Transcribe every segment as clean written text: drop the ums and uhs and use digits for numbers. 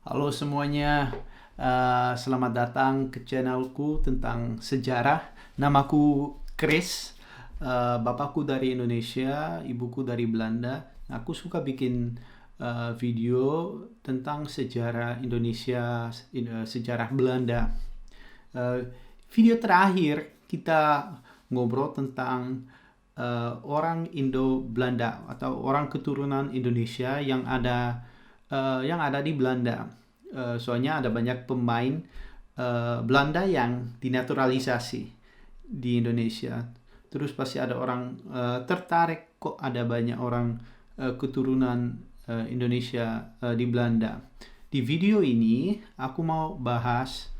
Halo semuanya, selamat datang ke channelku tentang sejarah. Namaku Chris, bapakku dari Indonesia, ibuku dari Belanda. Aku suka bikin video tentang sejarah Indonesia, sejarah Belanda. Eh, Video terakhir kita ngobrol tentang orang Indo-Belanda atau orang keturunan Indonesia yang ada di Belanda. Soalnya ada banyak pemain Belanda yang dinaturalisasi di Indonesia. Terus pasti ada orang tertarik kok ada banyak orang keturunan Indonesia di Belanda. Di video ini aku mau bahas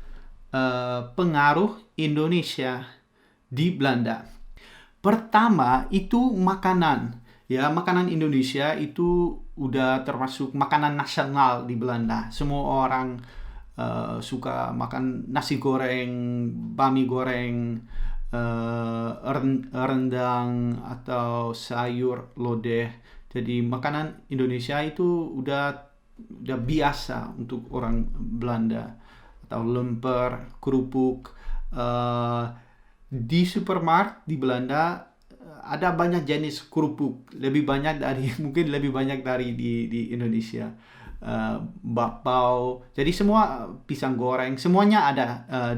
pengaruh Indonesia di Belanda. Pertama itu makanan. Ya, makanan Indonesia itu udah termasuk makanan nasional di Belanda. Semua orang suka makan nasi goreng, bami goreng, rendang atau sayur lodeh. Jadi makanan Indonesia itu udah biasa untuk orang Belanda, atau lemper, kerupuk. Eh, di supermarket di Belanda ada banyak jenis kerupuk, lebih banyak dari mungkin lebih banyak dari di Indonesia. Bakpao, jadi semua pisang goreng, semuanya ada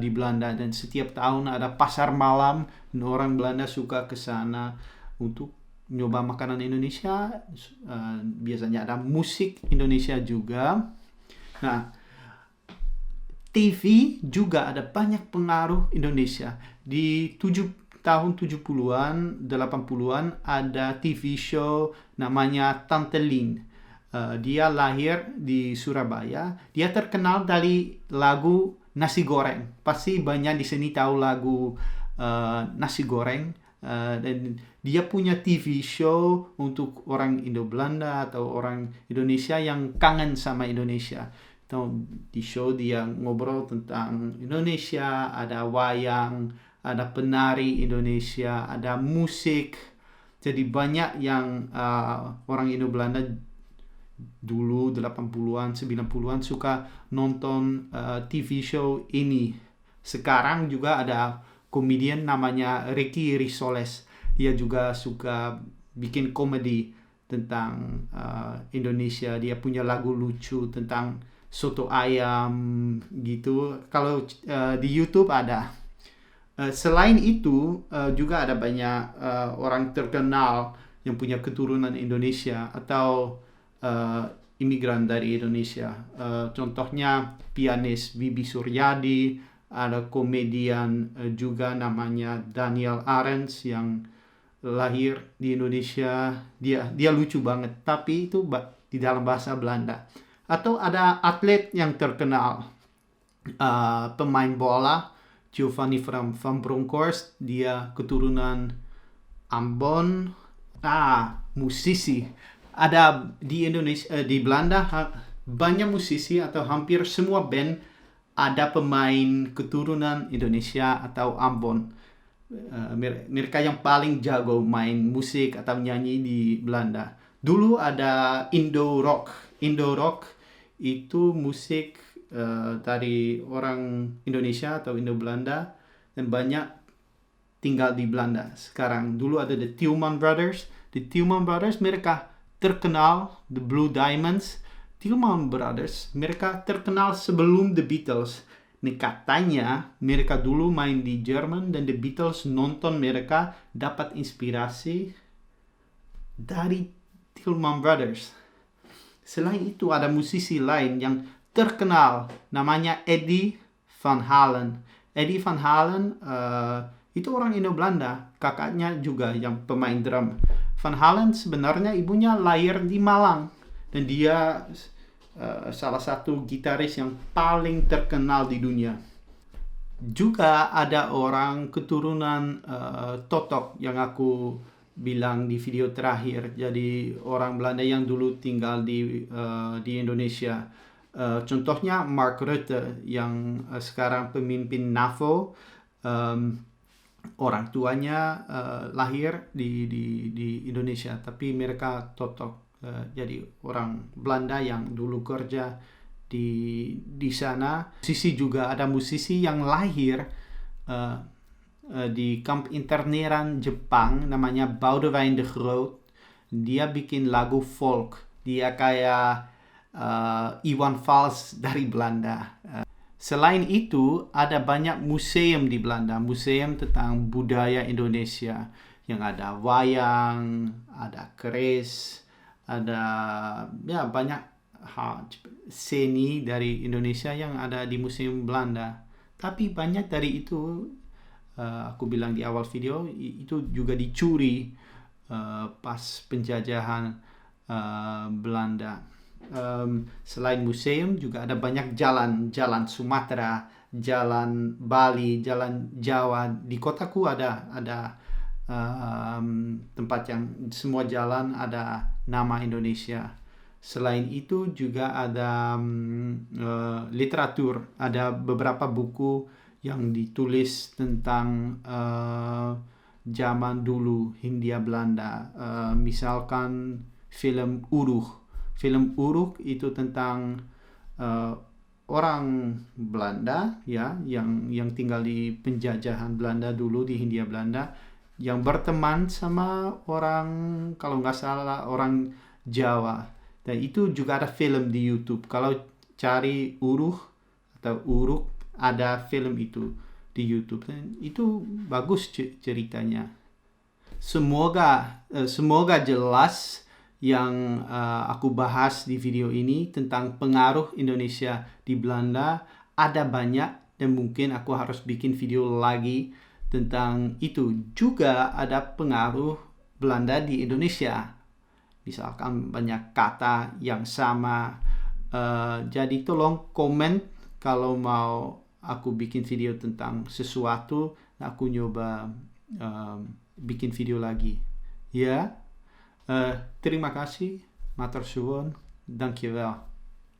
di Belanda, dan setiap tahun ada pasar malam dan orang Belanda suka ke sana untuk nyoba makanan Indonesia. Biasanya ada musik Indonesia juga. Nah, TV juga ada banyak pengaruh Indonesia. Di tahun 70-an, 80-an ada TV show namanya Tante Lin. Dia lahir di Surabaya. Dia terkenal dari lagu Nasi Goreng. Pasti banyak di sini tahu lagu Nasi Goreng. Dan dia punya TV show untuk orang Indo-Belanda atau orang Indonesia yang kangen sama Indonesia. Di show dia ngobrol tentang Indonesia, ada wayang, ada penari Indonesia, ada musik. Jadi banyak yang orang Indo-Belanda dulu 80-an, 90-an suka nonton TV show ini. Sekarang juga ada komedian namanya Ricky Risoles. Dia juga suka bikin komedi tentang Indonesia. Dia punya lagu lucu tentang soto ayam gitu. Kalau di YouTube ada. Selain itu juga ada banyak orang terkenal yang punya keturunan Indonesia atau imigran dari Indonesia. Contohnya pianis Bibi Suryadi, ada komedian juga namanya Daniel Arends yang lahir di Indonesia. Dia lucu banget, tapi itu di dalam bahasa Belanda. Atau ada atlet yang terkenal, pemain bola Giovanni van Bronckhorst, dia keturunan Ambon. Musisi. Ada di Indonesia, di Belanda banyak musisi atau hampir semua band ada pemain keturunan Indonesia atau Ambon. Mereka yang paling jago main musik atau nyanyi di Belanda. Dulu ada Indo Rock. Indo Rock itu musik dari orang Indonesia atau Indo-Belanda, dan banyak tinggal di Belanda sekarang. Dulu ada The Tillman Brothers. The Tillman Brothers mereka terkenal, The Blue Diamonds. Tillman Brothers mereka terkenal sebelum The Beatles. Nih katanya mereka dulu main di Jerman dan The Beatles nonton mereka, dapat inspirasi dari Tillman Brothers. Selain itu ada musisi lain yang terkenal namanya Eddie Van Halen. Eddie Van Halen itu orang Indo-Belanda, kakaknya juga yang pemain drum. Van Halen sebenarnya ibunya lahir di Malang, dan dia salah satu gitaris yang paling terkenal di dunia. Juga ada orang keturunan Totok yang aku bilang di video terakhir. Jadi orang Belanda yang dulu tinggal di Indonesia. Contohnya Mark Rutte yang sekarang pemimpin NAVO. Orang tuanya lahir di Indonesia, tapi mereka Totok. Jadi orang Belanda yang dulu kerja di sana. Musisi juga ada musisi yang lahir di kamp interneran Jepang, namanya Boudewijn de Groot. Dia bikin lagu folk. Dia kayak Iwan Fals dari Belanda. Selain itu, ada banyak museum di Belanda, museum tentang budaya Indonesia, yang ada wayang, ada keris, ada ya banyak seni dari Indonesia yang ada di museum Belanda. Tapi banyak dari itu, aku bilang di awal video, itu juga dicuri pas penjajahan Belanda. Selain museum juga ada banyak jalan Sumatera, jalan Bali, jalan Jawa. Di kotaku ada tempat yang semua jalan ada nama Indonesia. Selain itu juga ada literatur, ada beberapa buku yang ditulis tentang zaman dulu Hindia Belanda. Misalkan film Uruk. Film Uruk itu tentang orang Belanda ya yang tinggal di penjajahan Belanda dulu di Hindia Belanda, yang berteman sama orang, kalau nggak salah, orang Jawa. Dan itu juga ada film di YouTube. Kalau cari Uruk atau Uruk, ada film itu di YouTube. Dan itu bagus ceritanya. Semoga jelas yang aku bahas di video ini tentang pengaruh Indonesia di Belanda. Ada banyak dan mungkin aku harus bikin video lagi tentang itu. Juga ada pengaruh Belanda di Indonesia. Misalkan banyak kata yang sama. Jadi tolong komen kalau mau aku bikin video tentang sesuatu. Aku nyoba bikin video lagi. Ya. Terima kasih, matur suwun, dankjewel.